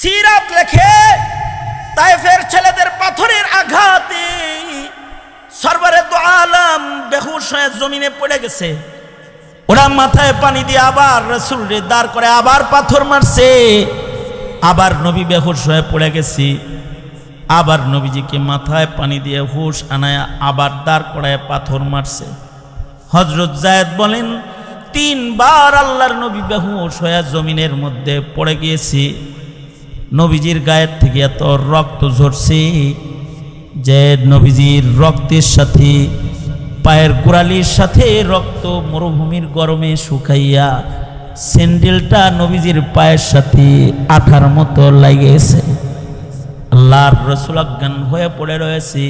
সিরাত লেখে তায়েফের ছেলেদের পাথরের আঘাতে সরবরে দু আলম বেহুশ হয়ে জমিনে পড়ে গেছে। ওরা মাথায় পানি দিয়ে আবার রাসূলকে দাঁড় করে আবার পাথর মারছে, আবার নবী বেহুশ হয়ে পড়ে গেছি, আবার নবীজিকে মাথায় পানি দিয়ে হুশ আনায় আবার দাঁড় করায় পাথর মারছে। হযরত যায়েদ বলেন 3 বার আল্লাহর নবী বেহুশ হয়ে জমিনের মধ্যে পড়ে গিয়েছি। নবীজির গায়ের থেকে এত রক্ত ঝরছে যে নবীজির রক্তের সাথে পায়ের গোড়ালির সাথে রক্ত মরুভূমির গরমে শুকাইয়া স্যান্ডেলটা নবীজির পায়ের সাথে আঠার মতো লেগেছে। আল্লাহর রাসূল অজ্ঞান হয়ে পড়ে রয়েছে।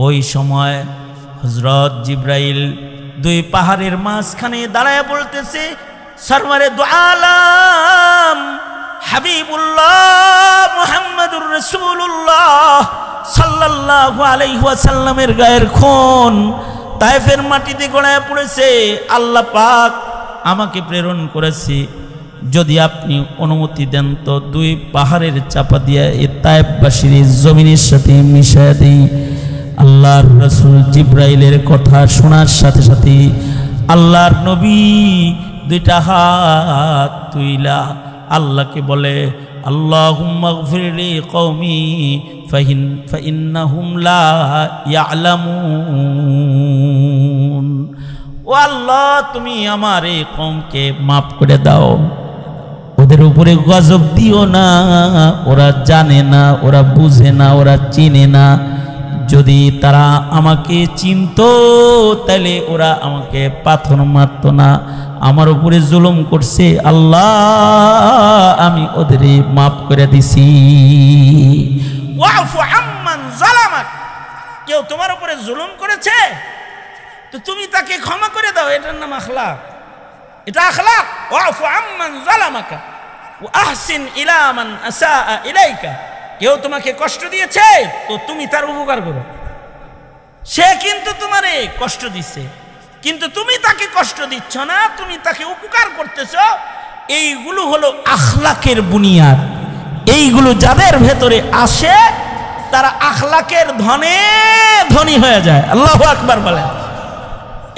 ওই সময় হযরত জিবরাইল 2 পাহাড়ের মাঝখানে দাঁড়ায় বলতেছে, সরওয়ারে দু আলম হাবিবুল্লাহ মুহাম্মাদুর রাসূলুল্লাহ সাল্লাল্লাহু আলাইহি ওয়াসাল্লামের গায়ের খুন তায়েফের মাটিতে গড়ায় পড়েছে। আল্লাহ পাক আমাকে প্রেরণ করেছে, যদি আপনি অনুমতি দেন তো 2 পাহাড়ের চাপা দিয়ে এই তায়েফবাসীর জমিনের সাথে মিশিয়ে দেই। আল্লাহর রাসূল জিবরাইলের কথা শোনার সাথে সাথে আল্লাহর নবী 2টা হাত তুইলা আল্লাহকে বলে, আল্লাহুম্মা গফিরলি কওমি ফাইন্নাহুম লা ইয়ালামুন। ও আল্লাহ, তুমি আমার এই কওমকে মাফ করে দাও, ওদের উপরে গজব দিও না, ওরা জানে না, ওরা বুঝে না, ওরা চিনে না। যদি তারা আমাকে চিনতো তাহলে ওরা আমাকে পাথর মারত না, আমার উপরে জুলুম করছে। আল্লাহ, আমি ওদের মাফ করে দিছি। ওয়াফু আম্মান যালামাক, কেউ তোমার উপরে জুলুম করেছে তো তুমি তাকে ক্ষমা করে দাও, এটার নাম আখলাক, এটা আখলাক। ওয়াফু আম্মান যালামাকা ওয়া আহসিন ইলা মান আসাআ ইলাইকা, কেউ তোমাকে কষ্ট দিয়েছে তো তুমি তার উপকার করো। সে কিন্তু তোমারে কষ্ট দিচ্ছে, কিন্তু তুমি তাকে কষ্ট দিচ্ছ না, তুমি তাকে উপকার করতেছ। এইগুলো হলো আখলাকের বুনিয়াদ। এইগুলো যাদের ভেতরে আসে তারা আখলাকের ধনে ধনী হয়ে যায়। আল্লাহু আকবার বলেন।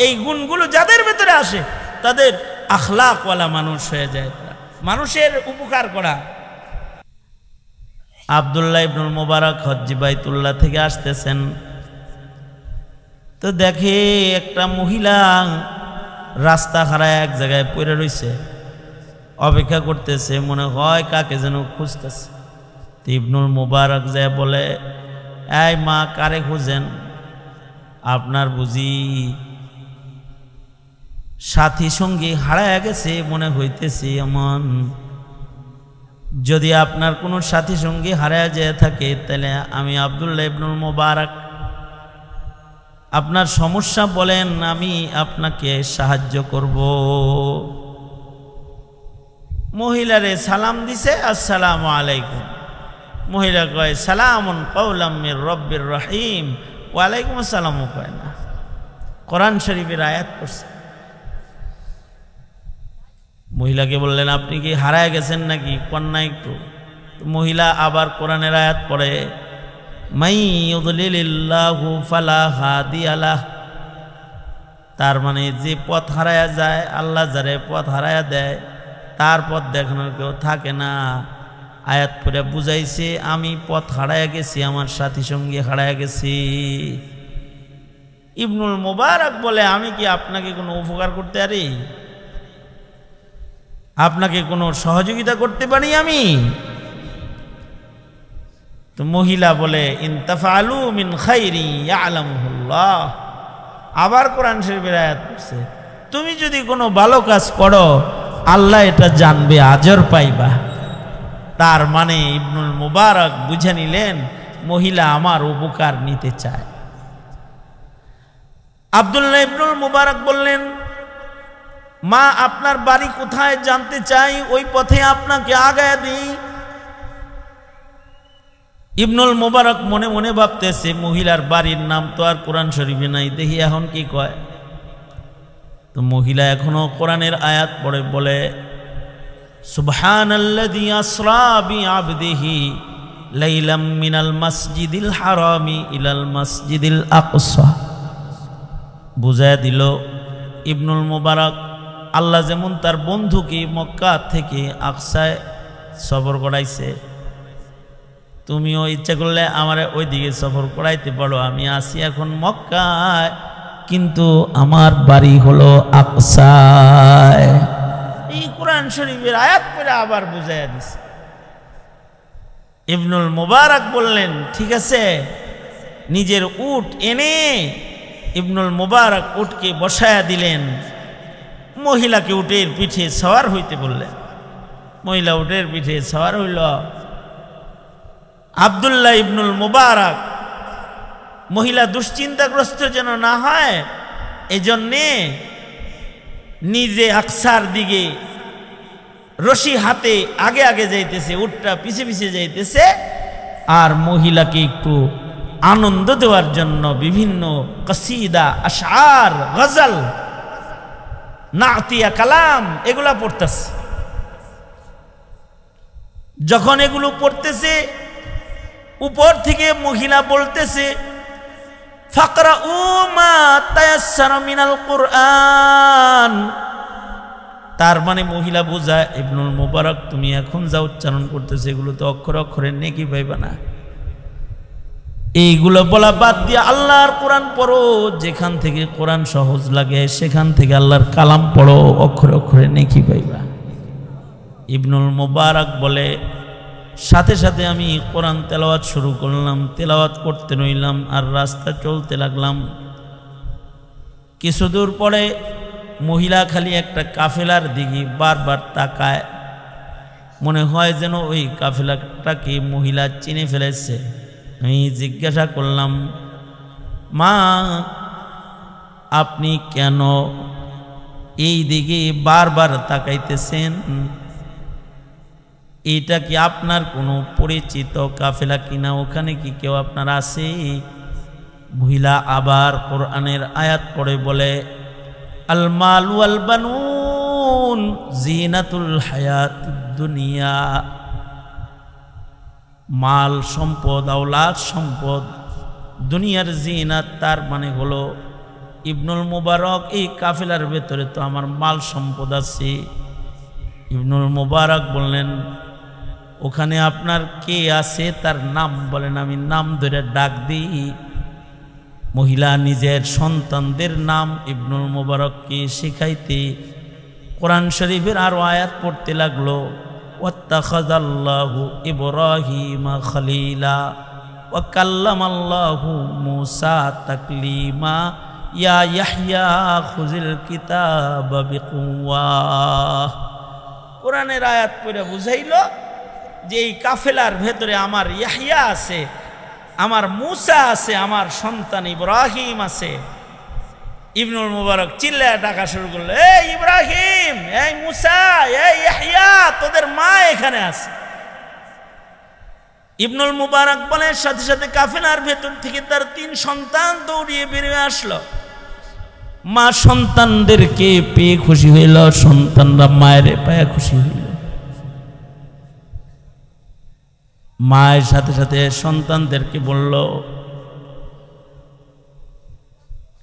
এই গুণগুলো যাদের ভেতরে আসে তাদের আখলাকওয়ালা মানুষ হয়ে যায়, মানুষের উপকার করা। আব্দুল্লাহ ইবনুল মুবারক হজ্জি বাইতুল্লাহ থেকে আসতেছেন, তো দেখে একটা মহিলা রাস্তা হারায় এক জায়গায় পড়ে রয়েছে, অপেক্ষা করতেছে, মনে হয় কাকে যেন খুঁজতেছে। তো ইবনুল মুবারক যায় বলে, এই মা, কারে খুঁজেন? আপনার বুঝি সাথী সঙ্গী হারায় গেছে মনে হইতেছে এমন। যদি আপনার কোনো সাথী সঙ্গী হারায় যেয়ে থাকে তাহলে আমি আব্দুল্লাহ ইবনুল মুবারক, আপনার সমস্যা বলেন, আমি আপনাকে সাহায্য করব। মহিলারে সালাম দিছে, আসসালামু আলাইকুম। মহিলা কয়, সালামুন কাওলাম মির রব্বির রহিম। ওয়ালাইকুম আসসালামও কয় না, কোরআন শরীফের আয়াত পড়ছে। মহিলাকে বললেন, আপনি কি হারায় গেছেন নাকি, কন্যা একটু। মহিলা আবার কোরআনের আয়াত পড়ে, মাই ইউদলিলিল্লাহু ফালা হাদিয়া লাহ। তার মানে যে পথ হারায়া যায়, আল্লাহ যারে পথ হারায়া দেয় তার পথ দেখানোর কেউ থাকে না। আয়াত পড়ে বুঝাইছে, আমি পথ হারায়া গেছি, আমার সাথী সঙ্গী হারায়া গেছি। ইবনুল মুবারক বলে, আমি কি আপনাকে কোনো উপকার করতে পারি? আপনাকে কোনো সহযোগিতা করতে পারি আমি? তো মহিলা বলে, ইনতাফালু মিন খাইরি ইয়ালামুহুল্লাহ। আবার কোরআন শরীফের আয়াত পড়ছে, তুমি যদি কোনো ভালো কাজ করো আল্লাহ এটা জানবে, আজর পাইবা। তার মানে ইবনুল মুবারক বুঝে নিলেন মহিলা আমার উপকার নিতে চায়। আব্দুল্লাহ ইবনুল মুবারক বললেন, মা, আপনার বাড়ি কোথায় জানতে চাই, ওই পথে আপনাকে আগায় দিই। ইবনুল মুবারক মনে মনে ভাবতেছে, মহিলার বাড়ির নাম তো আর কোরআন শরীফে নাই, দেখি এখন কি কয়। তো মহিলা এখনো কোরআনের আয়াত পড়ে বলে, সুবহানাল্লাযী আসরা বিআবদিহি লাইলাম মিনাল মাসজিদিল হারামি ইলাল মাসজিদিল আকসা। বুঝায় দিল ইবনুল মুবারক আল্লাহ যেমন তার বন্ধুকে মক্কা থেকে আকসায় সফর করাইছে, তুমিও ইচ্ছা করলে আমারে ওইদিকে সফর করাইতে পারো। আমি আসি এখন মক্কায়, কিন্তু আমার বাড়ি হলো আকসায়। এই কোরআন শরীফের আয়াত করে আবার বুঝাইয়া দিছে। ইবনুল মুবারক বললেন ঠিক আছে। নিজের উট এনে ইবনুল মুবারক উটকে বসায়া দিলেন, মহিলাকে উটের পিঠে সওয়ার হইতে বললেন। মহিলা উটের পিঠে সওয়ার হইল। আব্দুল্লাহ ইবনুল মুবারক মহিলা দুশ্চিন্তাগ্রস্ত যেন না হয় এজন্যে নিজে আকসার দিকে রশি হাতে আগে আগে যাইতেছে, উটটা পিছে পিছে যাইতেছে। আর মহিলাকে একটু আনন্দ দেওয়ার জন্য বিভিন্ন কসিদা, আশআর, গজল, নাতিয়া কালাম এগুলা পড়তেছে। যখন এগুলো পড়তেছে উপর থেকে মহিলা বলতেছে ফাকরাউ মা তায়াসসারা মিনাল কুরআন। তার মানে মহিলা বোঝায় ইবনুল মুবারক তুমি এখন যা উচ্চারণ করতেছে এগুলো তো অক্ষরে অক্ষরে নেকি পাইবা না, এইগুলো বলা বাদ দিয়ে আল্লাহর কোরআন পড়ো। যেখান থেকে কোরআন সহজ লাগে সেখান থেকে আল্লাহর কালাম পড়ো, অক্ষরে অক্ষরে নেকি পাইবা। ইবনুল মুবারক বলে সাথে সাথে আমি কোরআন তেলাওয়াত শুরু করলাম, তেলাওয়াত করতে রইলাম আর রাস্তা চলতে লাগলাম। কিছু দূর পরে মহিলা খালি একটা কাফেলার দিকে বারবার তাকায়, মনে হয় যেন ওই কাফেলাটাকে মহিলা চিনে ফেলেছে। আমি জিজ্ঞাসা করলাম, মা আপনি কেন এই দিকে বারবার তাকাইতেছেন? এটা কি আপনার কোনো পরিচিত কাফেলা কিনা? ওখানে কি কেউ আপনার আছে? মহিলা আবার কোরআনের আয়াত পড়ে বলে আল মাল ওয়াল বানুন জিনাতুল হায়াতুদ দুনিয়া। মাল সম্পদ, আওলাদ সম্পদ দুনিয়ার জিনাত। তার মানে হলো ইবনুল মুবারক এই কাফেলার ভেতরে তো আমার মাল সম্পদ আছে। ইবনুল মুবারক বললেন ওখানে আপনার কে আছে তার নাম বলেন, আমি নাম ধরে ডাক দিই। মহিলা নিজের সন্তানদের নাম ইবনুল মুবারককে শিখাইতে কোরআন শরীফের আরো আয়াত পড়তে লাগলো। ওয়াত্তাখাযাল্লাহু ইব্রাহিমা খলিলা ওয়া কাল্লামাল্লাহু মূসা তাকলিমা ইয়া ইয়াহইয়া খুযিল কিতাবা বিকুওয়া। কোরআনের আয়াত পড়ে বুঝাইলো যে এই কাফেলার ভেতরে আমার ইয়াহইয়া আছে, আমার মূসা আছে, আমার সন্তান ইব্রাহিম আছে। ইবনুল মুবারক চিল্লায় ডাকা শুরু করলো, এই ইব্রাহিম, এই মূসা, এই ইয়াহইয়া, তোদের মা এখানে আছে। ইবনুল মুবারক বলে সাথে সাথে কাফেলার ভেতর থেকে তার 3 সন্তান দৌড়িয়ে বেরিয়ে আসলো। মা সন্তানদেরকে পেয়ে খুশি হইল, সন্তানরা মায়ের পায়ে খুশি হইল। মায়ের সাথে সাথে সন্তানদেরকে বলল,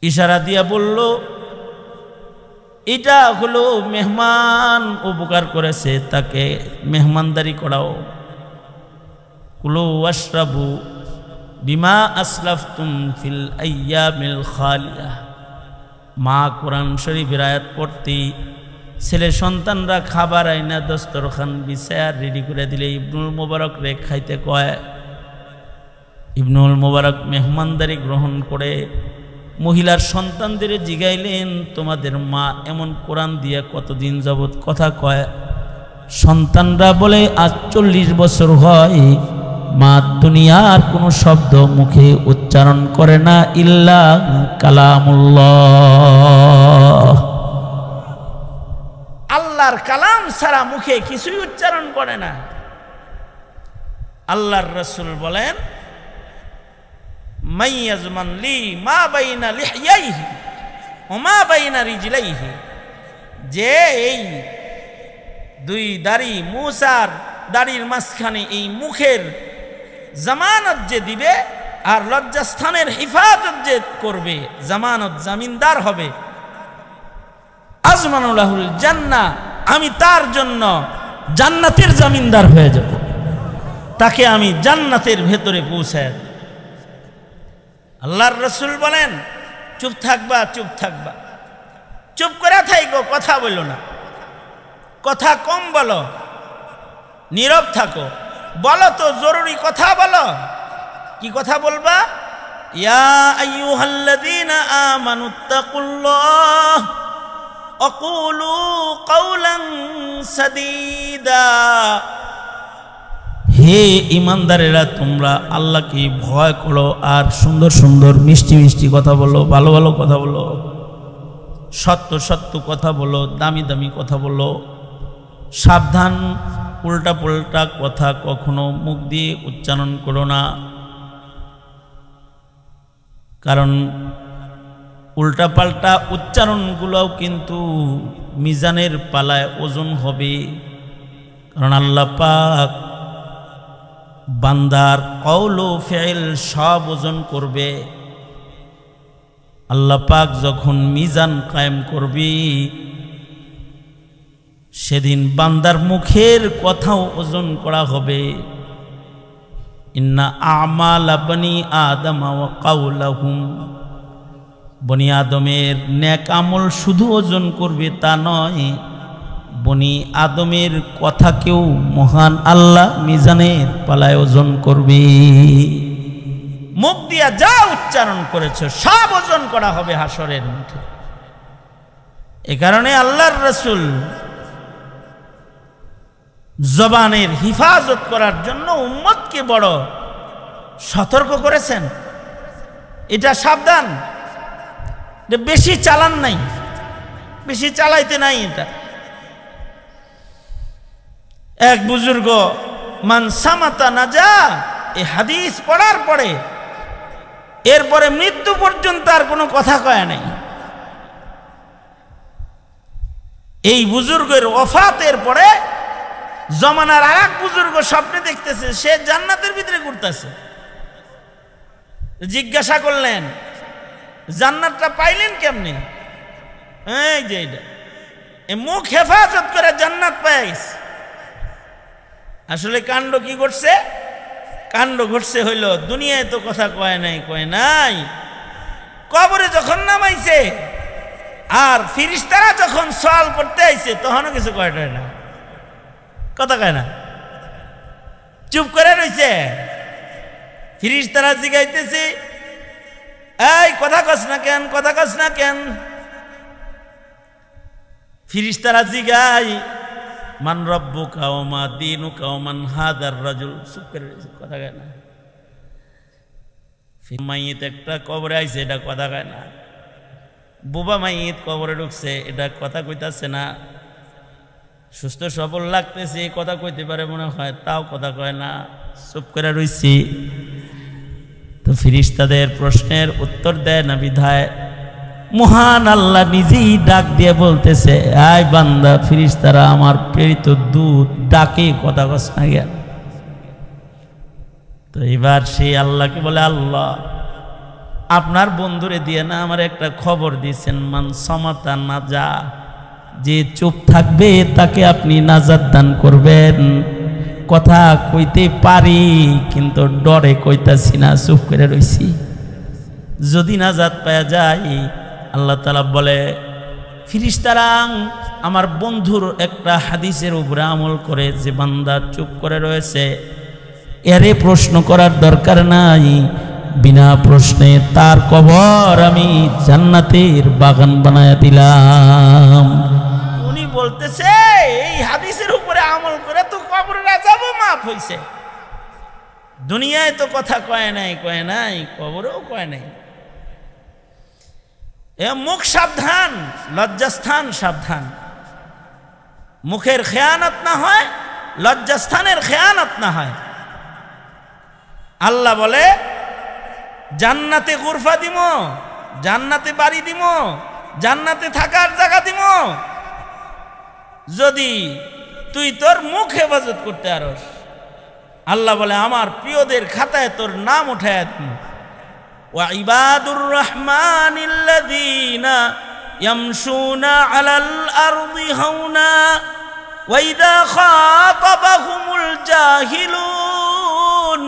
ইশারা দিয়া বলল, এটা হলো মেহমান উপকার করেছে, তাকে মেহমানদারি করাও। কুলু ওয়াশরাবু বিমা আসলাফতুম ফিল আইয়ামিল খালিয়া। মা কোরআন শরীফের আয়াত পড়তে ছেলে সন্তানরা খাবার আইনা দস্তরখান বিছায়া রেডি করে দিলে ইবনুল মুবারক রে খাইতে কয়। ইবনুল মুবারক মেহমানদারি গ্রহণ করে মহিলার সন্তানদের জিগাইলেন, তোমাদের মা এমন কোরআন দিয়া কতদিন যাবৎ কথা কয়? সন্তানরা বলে আজ 40 বছর হয় মা দুনিয়ার কোনো শব্দ মুখে উচ্চারণ করে না, ইল্লা কালামুল্লাহ। আল্লাহর কালাম ছাড়া মুখে কিছুই উচ্চারণ করে না। আল্লাহর রাসূল বলেন, মাইয়াজমান লি মা বাইনা লিহইয়াইহি ওয়া মা বাইনা রিজলাইহি, যে এই দুই দাড়ি মুসার দাড়ির মাঝখানে এই মুখের জামানত যে দিবে আর লজ্জাস্থানের হিফাজত যে করবে, জামানত জামিনদার হবে, আজমানুল্লাহুল জান্নাহ, আমি তার জন্য জান্নাতের জামিনদার হয়ে যাব, তাকে আমি জান্নাতের ভেতরে পৌঁছায় দেব। আল্লাহর রাসূল বলেন, চুপ থাকবা, চুপ থাকবা, চুপ করে থাকো, কথা বলো না, কথা কম বলো, নীরব থাকো। বলো তো জরুরি কথা বলো। কি কথা বলবা? ইয়া আইয়ুহাল্লাযীনা আমানুত্তাকুল্লাহ আকুলু কাওলান সাদীদা। হে ঈমানদারেরা, তোমরা আল্লাহকে ভয় করো আর সুন্দর সুন্দর মিষ্টি মিষ্টি কথা বলো, ভালো ভালো কথা বলো, সত্য সত্য কথা বলো, দামি দামি কথা বলো। সাবধান, উল্টা পুল্টা কথা কখনো মুখ দিয়ে উচ্চারণ করো না, কারণ উল্টা পাল্টা উচ্চারণগুলোও কিন্তু মিজানের পালায় ওজন হবে। কারণ আল্লাহ পাক বান্দার কওল ও ফেল সব ওজন করবে। আল্লাহ পাক যখন মিজান কায়েম করবে, সেদিন বান্দার মুখের কথাও ওজন করা হবে। ইন্না আমালা বনি আদম ওয়া কাওলাহুম, বনি আদমের নেক আমল শুধু ওজন করবে তা নয়, বনি আদমের কথাকেও মহান আল্লাহ মিজানের পালায় ওজন করবে। মুখ দিয়া যা উচ্চারণ করেছো সব ওজন করা হবে হাসরের মাঠে। এ কারণে আল্লাহর রাসূল জবানের হিফাজত করার জন্য উম্মতকে বড় সতর্ক করেছেন। এটা সাবধান, বেশি চালান নাই, বেশি চালাইতে নাই। এটা এক বুজুর্গ মান সামাতা নাজা, এই হাদিস পড়ার পরে এরপরে মৃত্যু পর্যন্ত আর কোনো কথা কয় নাই। এই বুজুর্গের ওফাতের পরে জমানার আর এক বুজুর্গ স্বপ্নে দেখতেছে সে জান্নাতের ভিতরে ঘুরতেছে। জিজ্ঞাসা করলেন, জান্নাতটা পাইলেন কেমনে? এই যে এটা, মুখ হেফাজত করে জান্নাত পাইছে। আসলে কাণ্ড কি ঘটছে? কাণ্ড ঘটছে হইল, দুনিয়ায় তো কথা কয় নাই, কবরে যখন নামাইছে আর ফিরিস্তারা যখন সওয়াল করতে আইছে তখনও কিছু কয় না, কথা কয় না, চুপ করে রইছে। ফিরিস্তারা জিগাইতেছে, এই কথা কস না কেন, কথা কস না কেন? ফিরিস্তারা জিগাই, মান রব্বুকা ওয়া মা দীনুকা ওয়া মান হাদার রাজুল, চুপ করে রইছে, কথা কয় না। মাইয়িত একটা কবরে আইছে, এটা কথা কয় না। বুবা মাইয়িত কবরে ঢুকছে, এটা কথা কইতাছে না। সুস্থ সবল লাগতেছে, কথা কইতে পারে মনে হয়, তাও কথা কয় না, চুপ করে রইছি। তো ফিরিস্তাদের প্রশ্নের উত্তর দেয় না বিধায় মহান আল্লাহ নিজেই ডাক দিয়ে বলতেছে, আয় বান্দা, ফিরিস্তারা আমার প্রেরিত দূত ডাকে কথা কস না গেল। তো এবার সেই আল্লাহকে বলে, আল্লাহ আপনার বন্ধুরে দিয়ে না আমার একটা খবর দিয়েছেন, মান সামাতা নাজা, যে চুপ থাকবে তাকে আপনি নাজাত দান করবেন। কথা কইতে পারি কিন্তু ডরে কইতাছি না, চুপ করে রইছি। যদি নাজাত পাওয়া যায়, আল্লাহ তাআলা বলে ফিরিস্তারা আমার বন্ধুর একটা হাদিসের উপরে আমল করে, যে বান্দা চুপ করে রয়েছে এরে প্রশ্ন করার দরকার নাই, বিনা প্রশ্নে তার কবর আমি জান্নাতের বাগান বানায়া দিলাম। উনি বলতেছে এই হাদিসের উপরে আমল করে তো কবরের আযাবও মাফ হইছে। দুনিয়ায় তো কথা কয় নাই, কবরেও কয় নাই। এ মুখ সাবধান, লজ্জাস্থান সাবধান, মুখের খেয়ানত না হয়, লজ্জাস্থানের খেয়ানত না হয়। আল্লাহ বলে জান্নাতে গুরফা দিব, জান্নাতে বাড়ি দিব, জান্নাতে থাকার জায়গা দিব, যদি তুই তোর মুখ হেফাজত করতে আরস। আল্লাহ বলে আমার প্রিয়দের খাতায় তোর নাম উঠায় দিন। ওয়া ইবাদুর রহমানিল্লাযীনা ইয়ামশুনা আলাল আরদি হাওনা ওয়া ইযা খাতাবাহুমুল জাহিলুন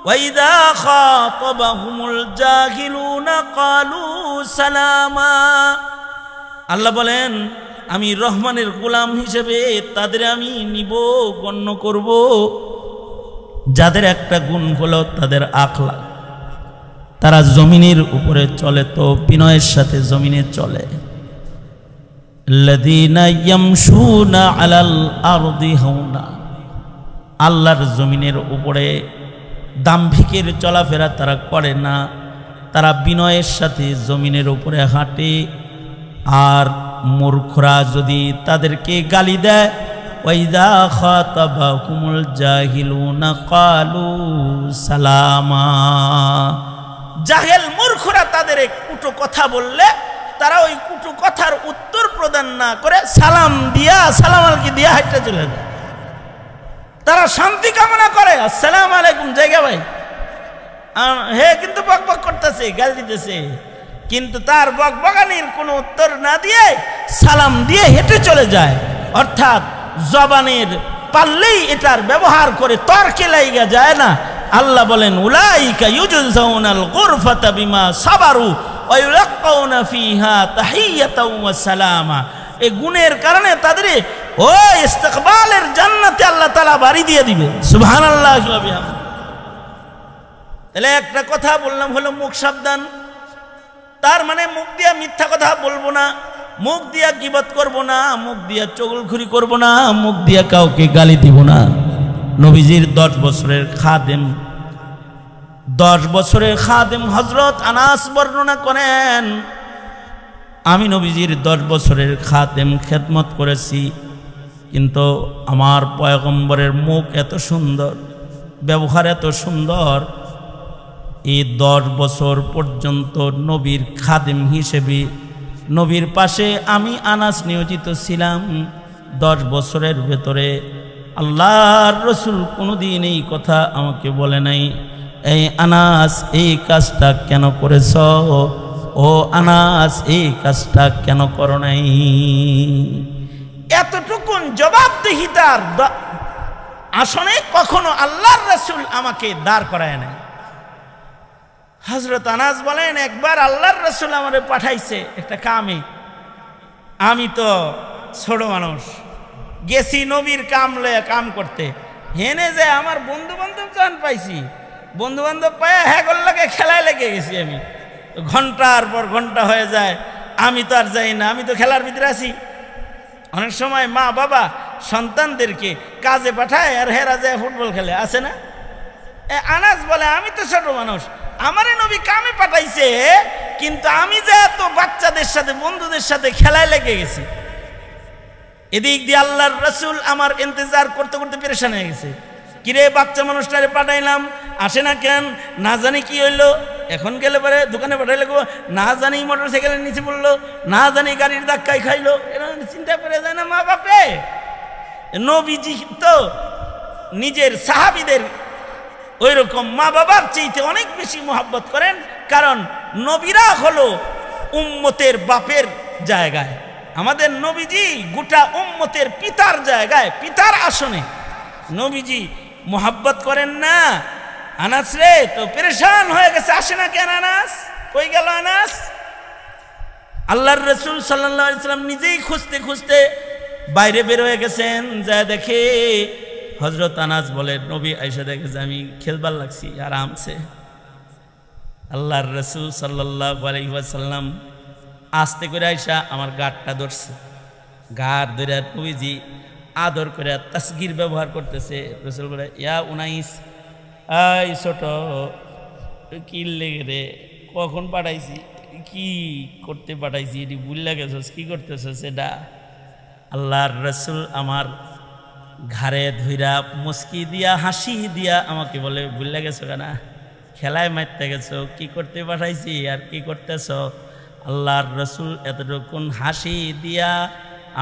ওয়াইদা খাতাবাহুমুল জাহিলুনা ক্বালু সালামা। আল্লাহ বলেন আমি রহমানের গোলাম হিসেবে তাদের আমি নিব, গণ্য করব যাদের একটা গুণ হলো তাদের আখলাক। তারা জমিনের উপরে চলে তো বিনয়ের সাথে জমিনে চলে। আল্লাযীনা ইয়ামশুনা আলাল আরদি হাওনা, আল্লাহর জমিনের উপরে দাম্ভিকের চলাফেরা তারা করে না, তারা বিনয়ের সাথে জমিনের উপরে হাঁটে। আর মূর্খরা যদি তাদেরকে গালি দেয়, ওয়াইদা খাতাবাহুমুল জাহিলুনা ক্বালু সালামা, জাহেল মূর্খরা তাদের কুটো কথা বললে তারা ওই কুটো কথার উত্তর প্রদান না করে সালাম দিয়া সালাম আলাইকি দিয়া হাঁটতে চলে যায়। তারা শান্তি কামনা করে, আসসালামু আলাইকুম জায়গা ভাই, হে কিন্তু বকবক করতেছে, গাল দিতেছে, কিন্তু তার বকবকানির কোনো উত্তর না দিয়ে সালাম দিয়ে হেঁটে চলে যায়। অর্থাৎ জবানের পারলেই এটার ব্যবহার করে তর্কে লাইগা যায় না। আল্লাহ বলেন উলাইকা ইউজজাউনাল গুরফাতা বিমা সাবারু ওয়া ইউলাক্কাউনা ফিহা তাহিয়াতাও ওয়া সালামা। এই গুণের কারণে তাদের ও ইস্তিকবালের জান্নাতে আল্লাহ তাআলা বাড়ি দিয়ে দিবে। সুবহানাল্লাহ ওয়া বিহামদিহি। তাহলে একটা কথা বললাম হলো মুখ সাবধান। তার মানে মুখ দিয়া মিথ্যা কথা বলবো না, মুখ দিয়া গীবত করব না, মুখ দিয়া চগলখুরি করব না, মুখ দিয়া কাউকে গালি দিব না। নবীজির 10 বছরের খাদেম, 10 বছরের খাদেম হযরত আনাস বর্ণনা করেন, আমি নবীজির 10 বছরের খাদেম খেদমত করেছি, কিন্তু আমার পয়গম্বরের মুখ এত সুন্দর, ব্যবহার এত সুন্দর, এই 10 বছর পর্যন্ত নবীর খাদেম হিসেবে নবীর পাশে আমি আনাস নিয়োজিত ছিলাম। 10 বছরের ভেতরে আল্লাহর রসুল কোনোদিন এই কথা আমাকে বলে নাই, এই আনাস এই কাজটা কেন করেছ, ও আনাস এই কাজটা কেন করো নাই। এতটুকুন জবাবদিহিতার আসনে কখনো আল্লাহর রসুল আমাকে দাঁড় করায় নাই। হযরত আনাস বলেন একবার আল্লাহর রসুল আমারে পাঠাইছে একটা কামে, আমি তো ছোট মানুষ, গেছি নবীর কাম লয়ে কাম করতে। হেনে যে আমার বন্ধু বান্ধব চান পাইছি, বন্ধু বান্ধব পায় হ্যাঁ লাগে খেলায় লেগে গেছি। আমি ঘন্টার পর ঘন্টা হয়ে যায়, আমি তো আর যাই না, আমি তো খেলার ভিতরে আছি। অনেক সময় মা বাবা সন্তানদেরকে কাজে পাঠায় আর হেরা যায় ফুটবল খেলে, আছে না? আনাস বলে আমি তো ছোট মানুষ, আমারে নবী কামে পাঠাইছে, কিন্তু আমি যে এত বাচ্চাদের সাথে বন্ধুদের সাথে খেলায় লেগে গেছি। এদিক দিয়ে আল্লাহর রসুল আমার ইন্তজার করতে করতে পেরেশান হয়ে গেছে। কিরে বাচ্চা মানুষটারে পাঠাইলাম, আসে না কেন, না জানি কি হইলো, এখন গেলে পরে দোকানে পাঠাইলে না জানি মোটর সাইকেলের নিচে পড়লো, না জানি গাড়ির ধাক্কায় খাইলো, এরকম চিন্তা করে যায় না মা বাপে? নবীজি তো নিজের সাহাবীদের ওই রকম মা বাবার চাইতে অনেক বেশি মোহাব্বত করেন, কারণ নবীরা হলো উম্মতের বাপের জায়গায়, আমাদের নবীজি গোটা উম্মতের পিতার জায়গায়, পিতার আসনে নবীজি মোহাব্বত করেন না। আনাস রে তো পেরেশান হয়ে গেছে, আসে না কেন আনাস, কই গেল আনাস? আল্লাহর রসুল সাল্লাল্লাহু আলাইহি সাল্লাম নিজেই খুঁজতে খুঁজতে বাইরে বের হয়ে গেছেন, যা দেখে হযরত আনাস বলে নবী আয়েশা দেখে যে আমি খেলবার লাগছি আরামসে। আল্লাহর রসুল সাল্লাল্লাহু আলাইহি ওয়াসাল্লাম আস্তে করে আয়েশা আমার গাঁটটা ধরছে, গাঁট ধরে নবীজি আদর করে তাসগির ব্যবহার করতেছে। রসুল বলে ইয়া উনাইস, আই ছোট, কি লেগে রে, কখন পাঠাইছি, কি করতে পাঠাইছি, এটি বুঝলা গেছস, কি করতেছস এটা? আল্লাহর রসুল আমার ঘাড়ে ধইরা মুস্কি দিয়া হাসি দিয়া আমাকে বলে বুঝলা গেছো কেনা, খেলায় মারতে গেছো, কি করতে পাঠাইছি আর কি করতেছ? আল্লাহর রসুল এতটুকুন হাসি দিয়া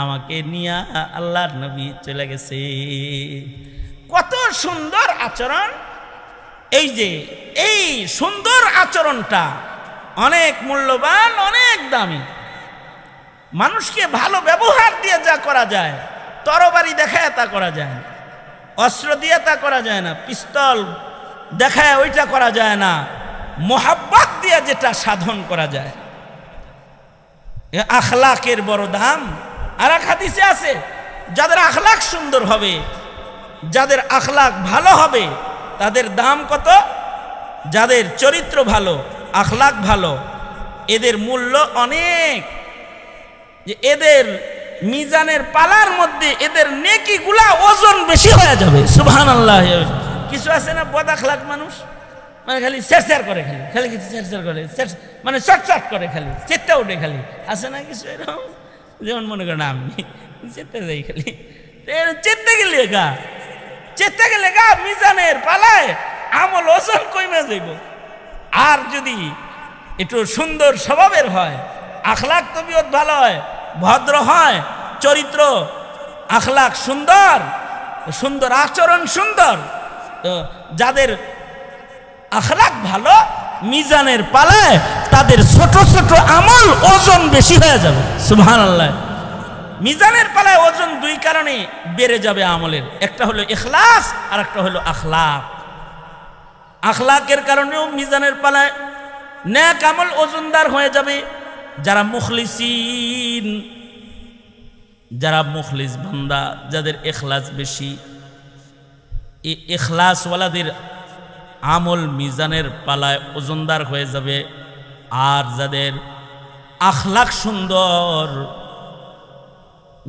আমাকে নিয়া আল্লাহর নবী চলে গেছে। কত সুন্দর আচরণ! এই যে এই সুন্দর আচরণটা অনেক মূল্যবান, অনেক দামি। মানুষকে ভালো ব্যবহার দিয়ে যা করা যায়, তরবারি দেখায় তা করা যায় না, অস্ত্র দিয়ে তা করা যায় না, পিস্তল দেখায় ওইটা করা যায় না, মোহাব্বত দিয়ে যেটা সাধন করা যায়। আখলাকের বড় দাম। আর এক হাদিসে আছে, যাদের আখলাক সুন্দর হবে, যাদের আখলাক ভালো হবে, তাদের দাম কত? যাদের চরিত্র ভালো, আখলাক ভালো, এদের মূল্য অনেক। যে এদের মিজানের পালার মধ্যে এদের নেকিগুলা ওজন বেশি হয়ে যাবে। সুবহানাল্লাহ। কিছু আছে না বদ আখলাক মানুষ, মানে খালি শেরশের করে, খালি খালি কিছু শেরশের করে, মানে চটচট করে, খালি চেটটা উঠে, খালি আছে না কিছু এরকম। যেমন মনে করেন আমি চেটতে যাই, খালি চেটতে গেলে গা মিজানের পালায় আমল ওজন কমে যাইব। আর যদি একটু সুন্দর স্বভাবের হয়, আখলাক তবিয়ত ভালো হয়, ভদ্র হয়, চরিত্র আখলাক সুন্দর, সুন্দর আচরণ সুন্দর, তো যাদের আখলাক ভালো, মিজানের পালায় তাদের ছোট ছোট আমল ওজন বেশি হয়ে যাবে। সুবহানাল্লাহ। মিজানের পালায় ওজন দুই কারণে বেড়ে যাবে আমলের, একটা হলো ইখলাস আর একটা হলো আখলাক। আখলাকের কারণেও মিজানের পালায় নেক আমল ওজনদার হয়ে যাবে। যারা মুখলিসিন, যারা মুখলিস বান্দা, যাদের ইখলাস বেশি, এই ইখলাসওয়ালাদের আমল মিজানের পালায় ওজনদার হয়ে যাবে। আর যাদের আখলাক সুন্দর,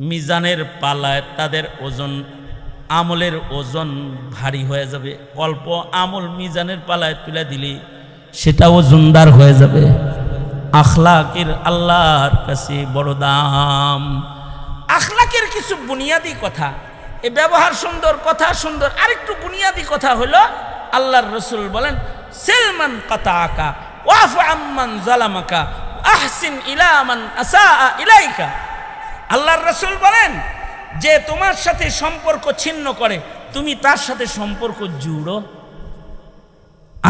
মিজানের পালায় তাদের ওজন, আমলের ওজন ভারী হয়ে যাবে। অল্প আমল মিজানের পালায় তুলে দিলে সেটা ওজনদার হয়ে যাবে। আখলাকের আল্লাহর কাছে বড় দাম। আখলাকের কিছু বুনিয়াদি কথা, এ ব্যবহার সুন্দর, কথা সুন্দর। আরেকটু বুনিয়াদি কথা হলো, আল্লাহর রসুল বলেন, সিলমান কাতাআকা ওয়াফু আম্মান যালামাকা আহসিন ইলা মান আসাআ ইলাইকা। আল্লাহর রসুল বলেন, যে তোমার সাথে সম্পর্ক ছিন্ন করে তুমি তার সাথে সম্পর্ক জুড়ো,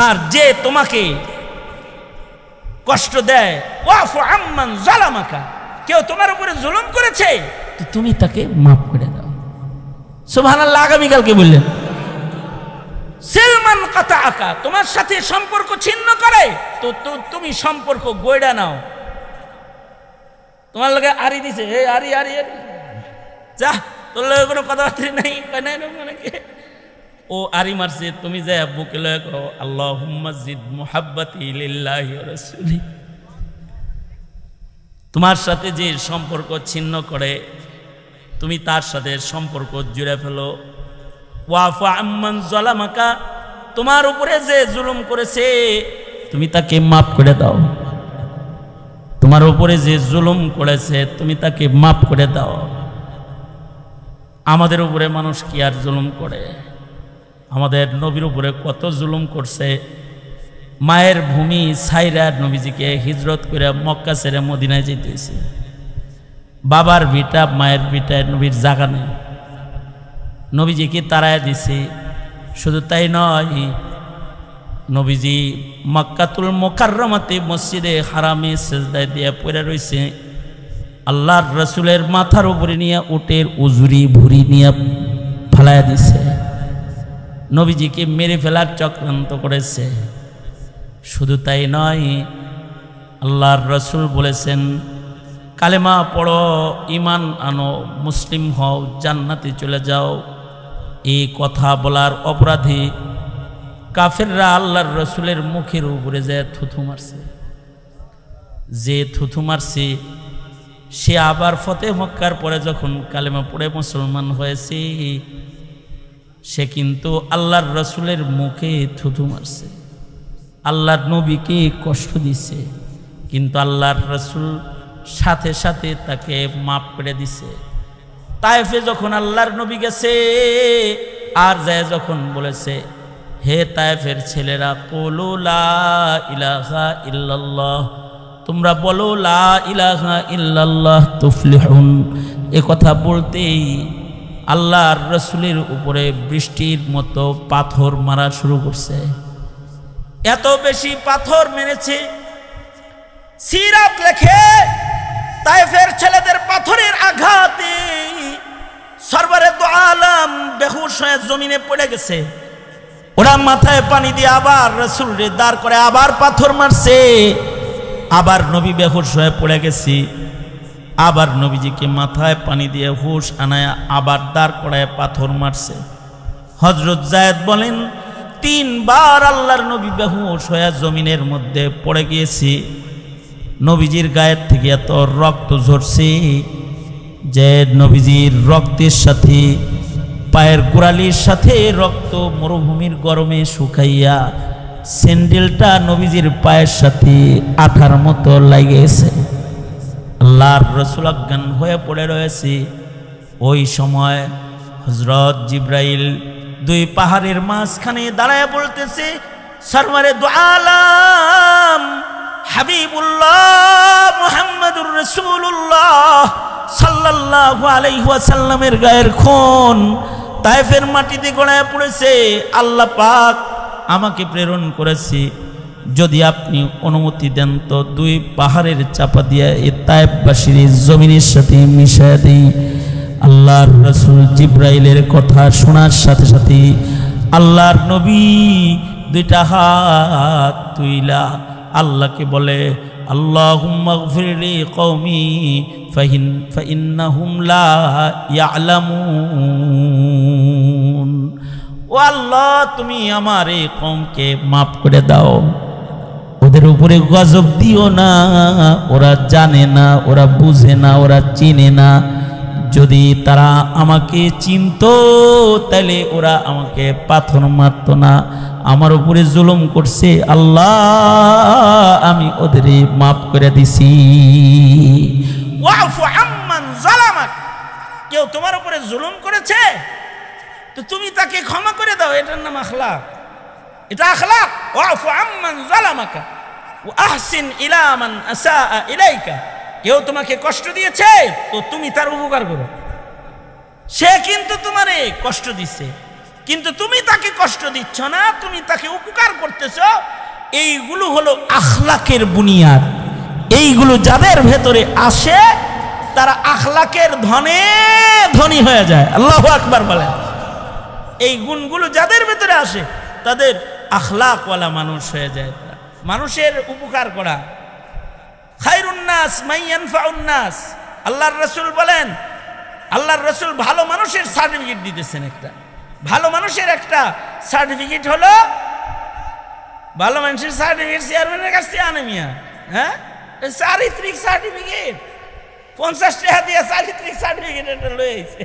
আর যে তোমাকে কষ্ট দেয়, ওয়াফু আম্মান যালামাকা, কেউ তোমার উপরে জুলুম করেছে, তো তুমি তাকে মাফ করে দাও। সুবহানাল্লাহ। আগামীকালকে বললেন, সিলমান কাতাআকা, তোমার সাথে সম্পর্ক ছিন্ন করে তো তুমি সম্পর্ক গইড়া নাও। তোমার লগে আরি দিছে, এই আরি আরি যা, তোর লগে কোনো কথাবার্তা নাই, মানে কি ও আরি মারছে, তুমি যাই বুকে লয়ে কও, আল্লাহুম্মা জিদ মুহাব্বতি লিল্লাহি ওয়া রাসূলি। তোমার সাথে যে সম্পর্ক ছিন্ন করে তুমি তার সাথে সম্পর্ক জুড়ে ফেলো। ওয়াফু আম্মান যালামাকা, তোমার উপরে যে জুলুম করেছে তুমি তাকে মাফ করে দাও। তোমার উপরে যে জুলুম করেছে তুমি তাকে মাফ করে দাও। আমাদের উপরে মানুষ কি আর জুলুম করে? আমাদের নবীর উপরে কত জুলুম করছে। মায়ের ভূমি ছাইরা নবীজিকে হিজরত করে মক্কা ছেড়ে মদিনায় যেতে হয়েছে। বাবার ভিটা, মায়ের ভিটায় নবীর জায়গা নেই, নবীজিকে তাড়ায় দিছে। শুধু তাই নয়, নবীজি মক্কাতুল মুকাররমাতে মসজিদে হারামে সিজদায় দিয়ে পড়ে রয়েছে। আল্লাহর রসুলের মাথার উপরে নিয়ে উটের উজুরি ভুরি নিয়ে ফেলায় দিছে। নবীজিকে মেরে ফেলার চক্রান্ত করেছে। শুধু তাই নয়, আল্লাহর রসুল বলেছেন, কালেমা পড়ো, ইমান আনো, মুসলিম হও, জান্নাতে চলে যাও। এই কথা বলার অপরাধী কাফেররা আল্লাহর রসুলের মুখের উপরে যে থুথু মারছে, যে থুথু মারছে সে আবার ফতে মক্কার পরে যখন কালেমা পড়ে মুসলমান হয়েছে, সে কিন্তু আল্লাহর রসুলের মুখে থুথু মারছে, আল্লাহর নবীকে কষ্ট দিছে, কিন্তু আল্লাহর রসুল সাথে সাথে তাকে মাফ করে দিছে। তায়েফে যখন আল্লাহর নবী গেছে, আর যায় যখন বলেছে, হে তায়েফের ছেলেরা, কুলু লা ইলাহা ইল্লাল্লাহ, তোমরা বলো লা ইলাহা ইল্লাল্লাহ তুফলিহুন, এ কথা বলতেই আল্লাহর রসুলের উপরে বৃষ্টির মতো পাথর মারা শুরু করছে। এত বেশি পাথর মেরেছে, সিরাত লেখে তায়েফের ছেলেদের পাথরের আঘাতে সরবরে দু আলম বেহুশ হয়ে জমিনে পড়ে গেছে। ওরা মাথায় পানি দিয়ে আবার রাসূলকে দাঁড় করে আবার পাথর মারছে, আবার নবী বেহুশ হয়ে পড়ে গেছি, আবার নবীজিকে মাথায় পানি দিয়ে হুশ আনায় আবার দাঁড় করায় পাথর মারছে। হযরত যায়েদ বলেন 3 বার আল্লাহর নবী বেহুশ হয়ে জমিনের মধ্যে পড়ে গিয়েছি। নবীজির গায়ের থেকে এত রক্ত ঝরছে যে নবীজির রক্তের সাথে পায়ের গোড়ালির সাথে রক্ত মরুভূমির গরমে শুকাইয়া স্যান্ডেলটা নবীজির পায়ের সাথে আঠার মতো লাগেছে। আল্লাহর রাসূল অজ্ঞান হয়ে পড়ে রয়েছে। ওই সময় হযরত জিবরাইল 2 পাহাড়ের মাঝখানে দাঁড়ায় বলতেছে, সরওয়ারে দু আলম হাবিবুল্লাহ মুহাম্মাদুর রাসূলুল্লাহ সাল্লাল্লাহু আলাইহি ওয়াসাল্লামের গায়ের খুন তায়েফের মাটিতে গড়ায় পড়েছে। আল্লাহ পাক আমাকে প্রেরণ করেছে, যদি আপনি অনুমতি দেন তো 2 পাহাড়ের চাপা দিয়ে এই তায়েফবাসীর জমিনের সাথে মিশিয়ে দেই। আল্লাহর রাসূল জিবরাইলের কথা শোনার সাথে সাথে আল্লাহর নবী 2টা হাত তুইলা আল্লাহকে বলে, আল্লাহুম্মা গফিরলি কওমি ফাইন্নাহুম লা ইয়ালামুন। ও আল্লাহ, তুমি আমার এই কওমকে মাফ করে দাও, ওদের উপরে গজব দিও না, ওরা জানে না, ওরা বুঝে না, ওরা চিনে না। যদি তারা আমাকে চিনতো তাহলে ওরা আমাকে পাথর মারত না, আমার উপরে জুলুম করছে। আল্লাহ, আমি ওদের মাফ করে দিছি। ওয়াফু আম্মান যালামাক, কেউ তোমার উপরে জুলুম করেছে তো তুমি তাকে ক্ষমা করে দাও, এটার নাম আখলাক, এটা আখলাক। ওয়াফু আম্মান যালামাকা ওয়া আহসিন ইলা মান আসাআ ইলাইকা, কেউ তোমাকে কষ্ট দিয়েছে তো তুমি তার উপকার করো। সে কিন্তু তোমারে কষ্ট দিচ্ছে, কিন্তু তুমি তাকে কষ্ট দিচ্ছ না, তুমি তাকে উপকার করতেছ। এইগুলো হলো আখলাকের বুনিয়াদ। এইগুলো যাদের ভেতরে আসে তারা আখলাকের ধনে ধনী হয়ে যায়। আল্লাহু আকবার বলেন। এই গুণগুলো যাদের ভেতরে আসে তাদের আখলাকওয়ালা মানুষ হয়ে যায়। মানুষের উপকার করা, খায়রুন নাস মান ইয়ানফাউন নাস। আল্লাহর রাসূল বলেন, আল্লাহর রাসূল ভালো মানুষের সার্টিফিকেট দিতেছেন। একটা ভালো মানুষের একটা সার্টিফিকেট হলো, ভালো মানুষের সার্টিফিকেট চেয়ারম্যানের কাছ থেকে আনে মিয়া, হ্যাঁ, চারিত্রিক সার্টিফিকেট। 50 টাকা দিয়ে চারিত্রিক সার্টিফিকেট একটা লয়ে আইছে।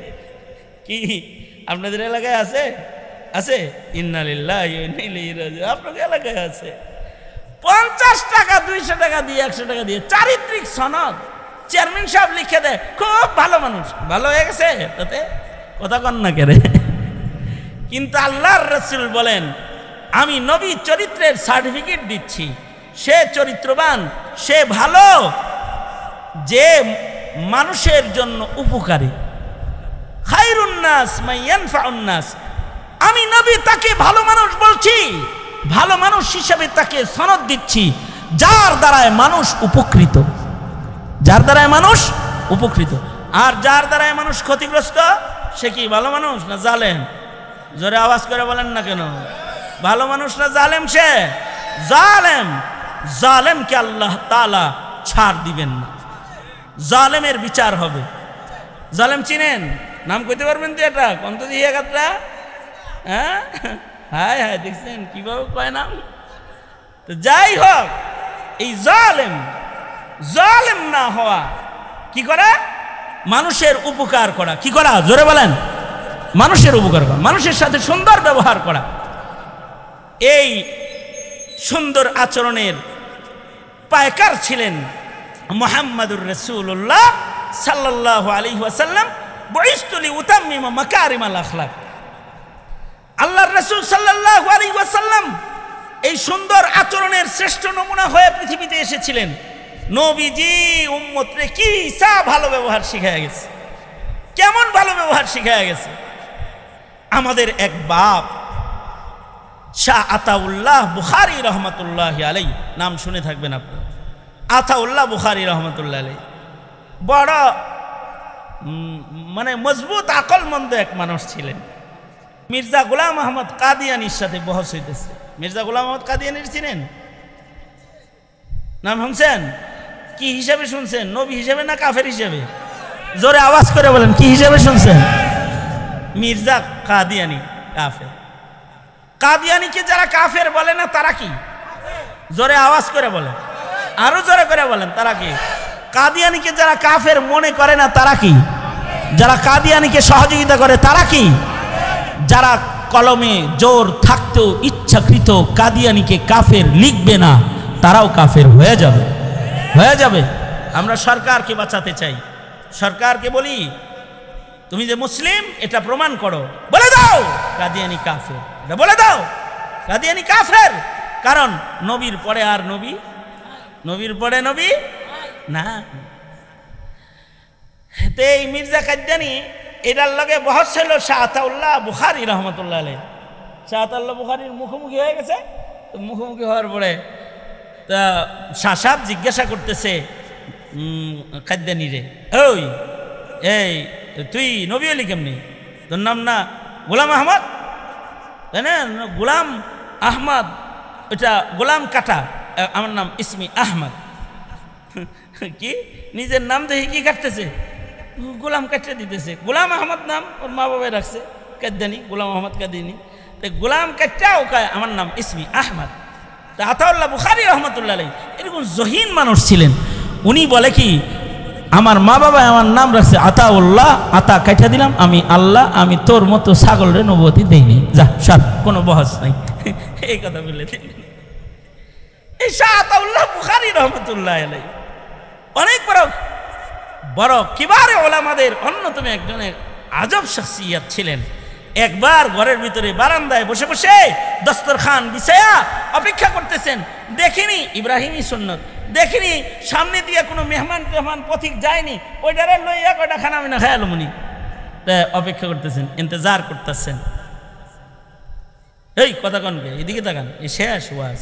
কি আপনাদের এলাকায় আছে? আছে? ইন্না লিল্লাহি ওয়া ইন্না ইলাইহি রাজিউন। আপনাদের এলাকায় আছে? 50 টাকা 200 টাকা দিয়ে 100 টাকা দিয়ে চারিত্রিক সনদ চেয়ারম্যান সাহেব লিখে দেয়, খুব ভালো মানুষ, ভালো হয়ে গেছে। তাতে কথা কন না কেরে? কিন্তু আল্লাহর রাসূল বলেন, আমি নবী চরিত্রের সার্টিফিকেট দিচ্ছি, সে চরিত্রবান, সে ভালো, যে মানুষের জন্য উপকারী। খায়রুন নাস মান ইয়ানফাউন নাস, আমি নবী তাকে ভালো মানুষ বলছি, ভালো মানুষ হিসেবে তাকে সনদ দিচ্ছি, যার দ্বারায় মানুষ উপকৃত, যার দ্বারায় মানুষ উপকৃত। আর যার দ্বারায় মানুষ ক্ষতিগ্রস্ত সে কি ভালো মানুষ না জালেম? জোরে আওয়াজ করে বলেন না কেন? ভালো মানুষ না জালেম? সে জালেম। জালেমকে আল্লাহ তাআলা ছাড় দিবেন না, জালেমের বিচার হবে। জালেম চিনেন? নাম কইতে পারবেন তো? এটা কন্ত দিয়ে গাত্রা, হ্যাঁ, হায় হায়, দেখছেন কিভাবে কয় নাম? তো যাই হোক, এই জালেম, জালেম না হওয়া, কি করা? মানুষের উপকার করা। কি করা? জোরে বলেন। মানুষের উপকার করা, মানুষের সাথে সুন্দর ব্যবহার করা। এই সুন্দর আচরণের পায়কার ছিলেন মুহাম্মাদুর রাসূলুল্লাহ সাল্লাল্লাহু আলাইহি ওয়াসাল্লাম। বুইসতু লিউতাম্মিমা মাকারিমাল আখলাক। আল্লাহর রাসূল সাল্লাল্লাহু আলাইহি ওয়াসাল্লাম এই সুন্দর আচরণের শ্রেষ্ঠ নমুনা হয়ে পৃথিবীতে এসেছিলেন। নবীজি উম্মতরে কি ভালো ব্যবহার শিখায় গেছে। কেমন ভালো ব্যবহার শিখায়া গেছে। আমাদের এক বাপ শাহ আতাউল্লাহ বুখারী রহমতুল্লাহি আলাইহি, নাম শুনে থাকবেন আপনারা, আতাউল্লাহ বুখারী রহমতুল্লাহ আলাইহি বড় মানে মজবুত আকলমন্দ এক মানুষ ছিলেন। মির্জা গোলাম আহমদ কাদিয়ানির সাথে বহস হইতেছে। মির্জা গোলাম আহমদ কাদিয়ানির চিনেন? নাম শুনছেন? কি হিসাবে শুনছেন? নবী হিসাবে না কাফের হিসাবে? জোরে আওয়াজ করে বলেন, কি হিসাবে শুনছেন? মির্জা কাদিয়ানি কাফের। কাদিয়ানিকে যারা কাফের বলে না তারা কি? জোরে আওয়াজ করে বলেন, আরো জোরে করে বলেন, তারা কি? কাদিয়ানিকে যারা কাফের মনে করে না তারা কি? যারা কাদিয়ানিকে সহযোগিতা করে তারা কি? যারা কলমে জোর থাকতেও ইচ্ছাকৃত কাদিয়ানিকে কাফের লিখবে না তারাও কাফের হয়ে যাবে, হয়ে যাবে। আমরা সরকারকে বাঁচাতে চাই। সরকারকে বলি, তুমি যে মুসলিম এটা প্রমাণ করো, বলে দাও কাদিয়ানি কাফের, এটা বলে দাও কাদিয়ানি কাফের। কারণ নবীর পরে আর নবী, নবীর পরে নবী না। এই মির্জা কাদিয়ানি এটার লগে বহস ছিল শাহ আতাউল্লাহ বুখারী রহমতুল্লাহ আলাইহি। শাহ আতাউল্লাহ বুখারীর মুখোমুখি হয়ে গেছে। তো মুখোমুখি হওয়ার পরে তা শাহ সাহেব জিজ্ঞাসা করতেছে কাদিয়ানি রে, ওই এই তুই নবী হলি কেমনি? তোর নাম না গোলাম আহমদ? তাই না? গোলাম আহমদ, এটা গোলাম কাটা, আমার নাম ইসমি আহমদ। কি নিজের নাম দেখে কি কাটতেছে? গোলাম কাটতে দিতেছে। গোলাম আহমদ নাম ওর মা বাবাই রাখছে, কাদিয়ানি, গোলাম আহমদ কাদিয়ানি। তাই গোলাম কাটটাও কায় আমার নাম ইসমি আহমদ। তা আতাউল্লাহ বুখারী রহমতুল্লাহ আলাইহি এরকম জহিন মানুষ ছিলেন। উনি বলে কি, আমার মা বাবা আমার নাম রাখছে আতাউল্লাহ, আতা কাটা দিলাম, আমি আল্লাহ, আমি তোর মতো ছাগলের নবুয়তি দেইনি, যা সার, কোনো বহস নাই। এই কথা বলে দিলেন এই শাহ আতাউল্লাহ বুখারী রহমতুল্লাহ আলাইহি। অনেক বড় বড় কিবারে ওলামাদের অন্যতম একজনের আজব শখসিয়ত ছিলেন। একবার ঘরের ভিতরে বারান্দায় বসে বসে দস্তরখান বিছায়া অপেক্ষা করতেছেন। দেখিনি ইব্রাহিমী সুন্নত, দেখিনি সামনে দিয়ে কোনো মেহমান টেহমান পথিক যায়নি, ওইটারে লইয়া কয়টা খানা মিনা খায়াল মুনি অপেক্ষা করতেছেন, ইন্তজার করতেছেন। এই কথা কনকে এদিকে তাকান, এই শেষ ওয়াজ।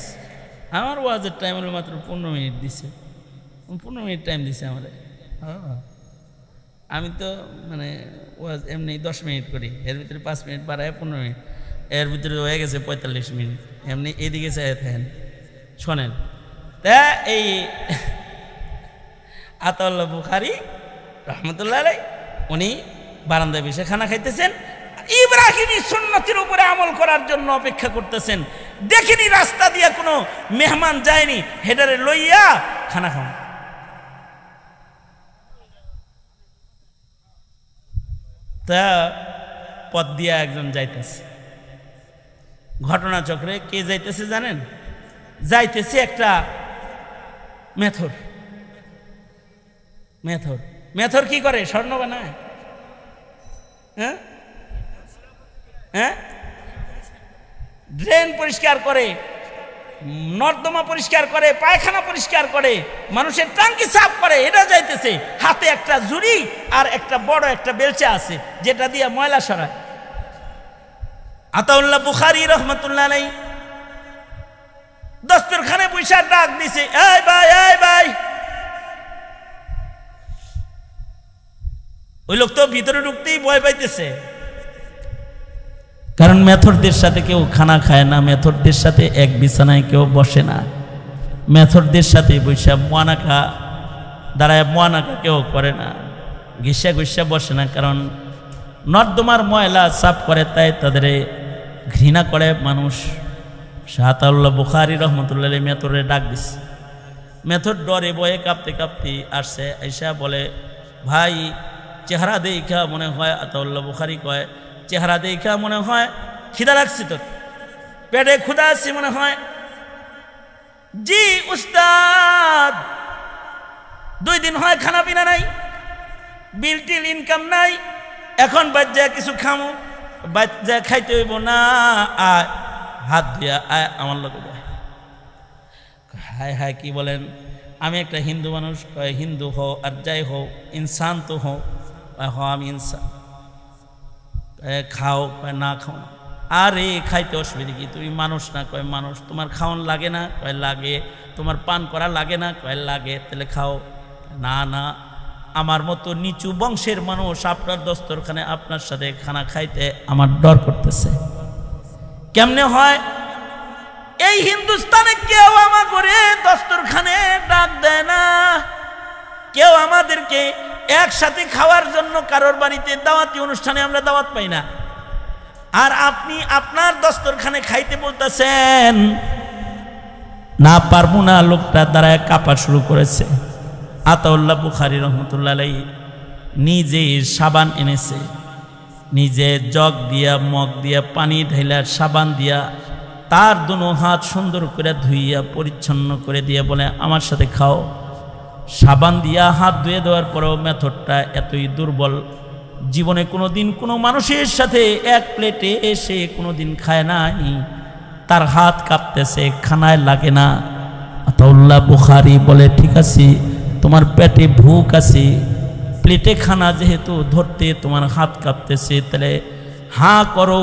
আমার ওয়াজের টাইম হলো মাত্র 15 মিনিট দিছে, 15 মিনিট টাইম দিছে আমাদের। আমি তো মানে ওয়াজ এমনি 10 মিনিট করি, এর ভিতরে 5 মিনিট বাড়ায় 15 মিনিট, এর ভিতরে হয়ে গেছে 45 মিনিট। এমনি এদিকে চাই থাকেন, শোনেন। তা এই আতাউল্লাহ বুখারী রহমতুল্লাহ আলাইহি উনি বারান্দায় বসে খানা খাইতেছেন, ইব্রাহিমী সুন্নতের উপরে আমল করার জন্য অপেক্ষা করতেছেন। দেখিনি রাস্তা দিয়ে কোনো মেহমান যায়নি, হেডারে লইয়া খানা খাওয়া। তা পথ দিয়া একজন যাইতেছে, ঘটনাচক্রে কে যাইতেছে জানেন? যাইতেছে একটা মেথর। মেথর মেথর কি করে? স্বর্ণ বানায়। হ্যাঁ হ্যাঁ, ড্রেন পরিষ্কার করে, নর্দমা পরিষ্কার করে, পায়খানা পরিষ্কার করে, মানুষের টাঙ্কি সাফ করে। এটা যাইতেছে, হাতে একটা ঝুড়ি আর একটা বড় একটা বেলচা আছে যেটা দিয়ে ময়লা সরায়। আতাউল্লাহ বুখারী রহমতুল্লাহ আলাইহি দস্তরখানে বৈশা ডাক দিছে, এই ভাই, এই ভাই। ওই লোক তো ভিতরে ঢুকতেই ভয় পাইতেছে, কারণ মেথরদের সাথে কেউ খানা খায় না, মেথরদের সাথে এক বিছানায় কেউ বসে না, মেথরদের সাথে বৈশা মোয়ানাকা দাঁড়ায় মোয়ানাকা কেউ করে না, ঘিসা ঘিসা বসে না, কারণ নর্দমার ময়লা সাফ করে, তাই তাদের ঘৃণা করে মানুষ। শাহ আতাউল্লাহ বুখারী রহমতুল্লাহ আলাইহি মেথরে ডাক দিছে। মেথর ডরে বয়ে কাঁপতে কাঁপতে আসছে, আইসা বলে, ভাই চেহারা দেখা মনে হয়, আতাউল্লাহ বুখারী কয়, চেহারা দেখা মনে হয় খিদা লাগছে, তোর পেটে ক্ষুধা আছে মনে হয়। জি উস্তাদ, 2 দিন হয় খানা পিনা নাই, বিল টিল ইনকাম নাই, এখন বাচ্চা কিছু খামো, বাচ্চা খাইতে হইব না, আয় হাত ধুয়া আয় আমার লোক। হায় হায় কি বলেন? আমি একটা হিন্দু মানুষ, হিন্দু হও আর যাই হও, ইনসান তো হও, আমি ইনসান। খাও? কয় না খাও না। আরে খাইতে অসুবিধা কি, তুমি মানুষ না? কয় মানুষ। তোমার খাওয়ান লাগে না? কয় লাগে। তোমার পান করা লাগে না? কয় লাগে। তাহলে খাও? না না, আমার মতো নিচু বংশের মানুষ আপনার দস্তরখানে আপনার সাথে খানা খাইতে আমার ডর করতেছে। কেমনে হয়? এই হিন্দুস্তানে কেউ আমার করে দস্তরখানে ডাক দেয় না, কেউ আমাদেরকে একসাথে খাওয়ার জন্য কারোর বাড়িতে দাওয়াতি অনুষ্ঠানে আমরা দাওয়াত পাই না। আর আপনি আপনার দস্তরখানে খাইতে বলতেছেন না পারবো না। লোকটা দাঁড়ায় কাঁপা শুরু করেছে। আতাউল্লাহ বুখারী রহমতুল্লাহ আলাইহি নিজে সাবান এনেছে, নিজে জগ দিয়া মগ দিয়া পানি ঢাইলা সাবান দিয়া তার দুনো হাত সুন্দর করে ধুইয়া পরিচ্ছন্ন করে দিয়ে বলে আমার সাথে খাও। সাবান দিয়া হাত ধুয়ে দেওয়ার পরেও মেথডটা এতই দুর্বল, জীবনে কোনোদিন কোনো মানুষের সাথে এক প্লেটে এসে কোনোদিন খায় নাই, তার হাত কাঁপতেছে, খানায় লাগে না। আতাউল্লাহ বুখারী বলে ঠিক আছে, তোমার পেটে ভুক আছে, প্লেটে খানা যেহেতু ধরতে তোমার হাত কাঁপতেছে, তাহলে হাঁ করো,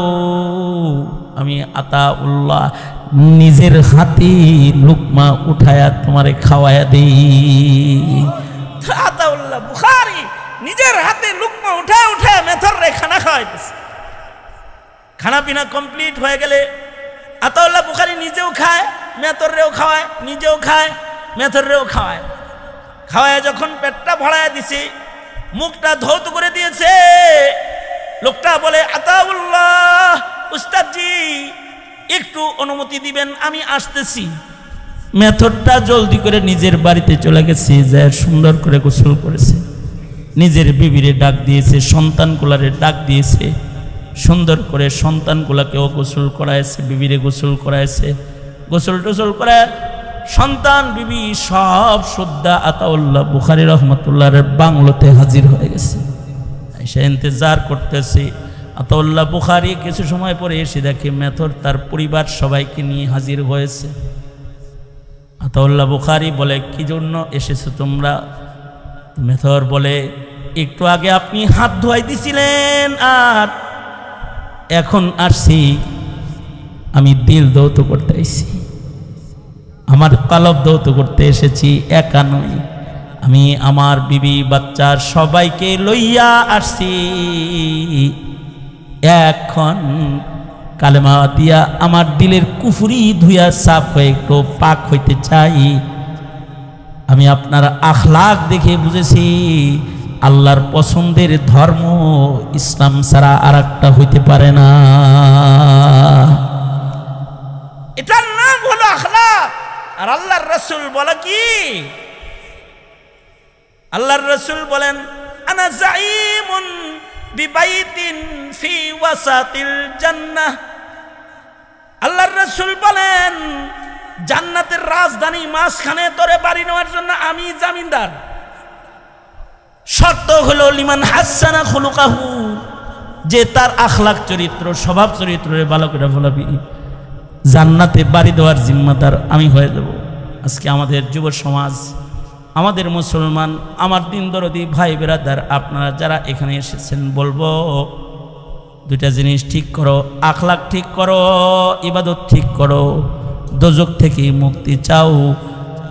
আমি আতাউল্লাহ নিজের হাতে লুকমা উঠায়া তোমারে খাওয়ায়া দেই। আতাউল্লাহ বুখারী নিজের হাতে লুকমা উঠায় উঠায় মেথর রে খানা খাওয়াইতেছে। খানা পিনা কমপ্লিট হয়ে গেলে আতাউল্লাহ বুখারী নিজেও খায়, মেথর রেও খাওয়ায়, নিজেও খায়, মেথর রেও খাওয়ায়। খাওয়ায় যখন পেটটা ভরায় দিছে, মুখটা ধৌত করে দিয়েছে, লোকটা বলে আতাউল্লাহ উস্তাদজি একটু অনুমতি দিবেন, আমি আসতেছি। মেথডটা জলদি করে নিজের বাড়িতে চলে গেছে, যে সুন্দর করে গোসল করেছে, নিজের বিবিরে ডাক দিয়েছে, সন্তানগুলারে ডাক দিয়েছে, সুন্দর করে সন্তানগুলাকেও গোসল করাইছে, বিবিরে গোসল করাইছে। গোসল টোসল করে সন্তান বিবি সব শ্রদ্ধা আতাউল্লাহ বুখারী রহমতুল্লাহর বাংলোতে হাজির হয়ে গেছে। এসে ইন্তজার করতেছে। আতাউল্লাহ বুখারী কিছু সময় পরে এসে দেখে মেথর তার পরিবার সবাইকে নিয়ে হাজির হয়েছে। আতাউল্লাহ বুখারী বলে কি জন্য এসেছো তোমরা? মেথর বলে একটু আগে আপনি হাত ধোয়াই দিছিলেন আর এখন আসছি, আমি দিল দৌত করতে এসেছি, আমার কলব দৌত করতে এসেছি, একা নই, আমি আমার বিবি বাচ্চার সবাইকে লইয়া আসছি। এখন কালেমা দিয়া আমার দিলের কুফরি ধুইয়া সাফ হয়ে একটু পাক হইতে চাই। আমি আপনার আখলাক দেখে বুঝেছি আল্লাহর পছন্দের ধর্ম ইসলাম ছাড়া আর একটা হইতে পারে না। এটার নাম হলো আখলাক। আর আল্লাহর রাসূল বলে কি? আল্লাহর রাসূল বলেন আনা যাঈমুন বিবাইতিন ফি ওয়াসাতিল জান্নাহ। আল্লাহর রাসূল বলেন জান্নাতের রাজধানী মাঝখানে তোরে বাড়ি নেওয়ার জন্য আমি জামিনদার। শর্ত হলো লিমান হাসানা খুলুকাহু, যে তার আখলাক চরিত্র স্বভাব চরিত্রে ভালো করে বলবি, জান্নাতে বাড়ি দেওয়ার জিম্মাদার আমি হয়ে দেব। আজকে আমাদের যুব সমাজ, আমাদের মুসলমান, আমার দিন দরদি ভাই বেরাদার, আপনারা যারা এখানে এসেছেন, বলবো দুইটা জিনিস ঠিক করো, আখলাক ঠিক করো, ইবাদত ঠিক করো, দোজক থেকে মুক্তি চাও,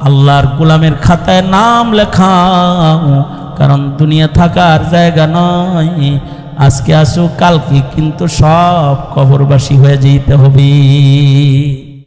আল্লাহর গোলামের খাতায় নাম লেখাও। কারণ দুনিয়া থাকার জায়গা নয়, আজকে আসো কালকে কিন্তু সব কবরবাসী হয়ে যেতে হবে।